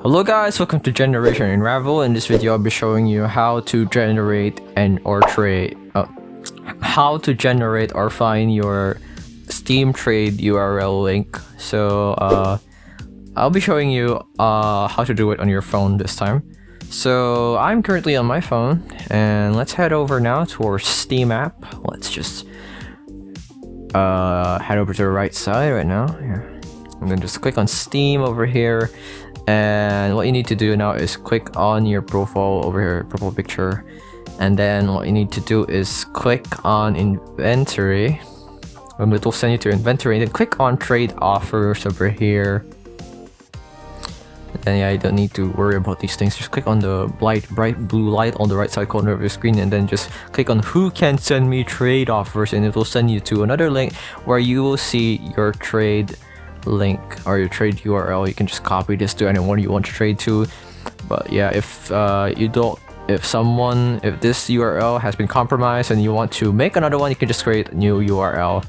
Hello guys, welcome to Generation Unravel. In this video, I'll be showing you how to generate how to generate or find your Steam trade URL link. So I'll be showing you how to do it on your phone this time. So I'm currently on my phone, and let's head over now to our Steam app. Let's just head over to the right side right now. Here, I'm gonna just click on Steam over here. And what you need to do now is click on your profile over here, profile picture, and then what you need to do is click on inventory, and it will send you to inventory, and then click on trade offers over here. And yeah, you don't need to worry about these things. Just click on the bright blue light on the right side corner of your screen, and then just click on who can send me trade offers, and it will send you to another link where you will see your trade link or your trade URL. You can just copy this to anyone you want to trade to. But yeah, if this URL has been compromised and you want to make another one, you can just create a new URL.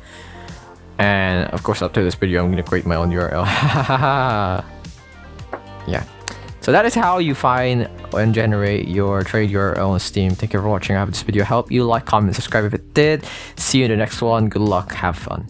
And of course, after this video, I'm gonna create my own URL. Yeah, so that is how you find and generate your trade URL on Steam. Thank you for watching. I hope this video helped you. Like, comment, subscribe if it did. See you in the next one. Good luck, have fun.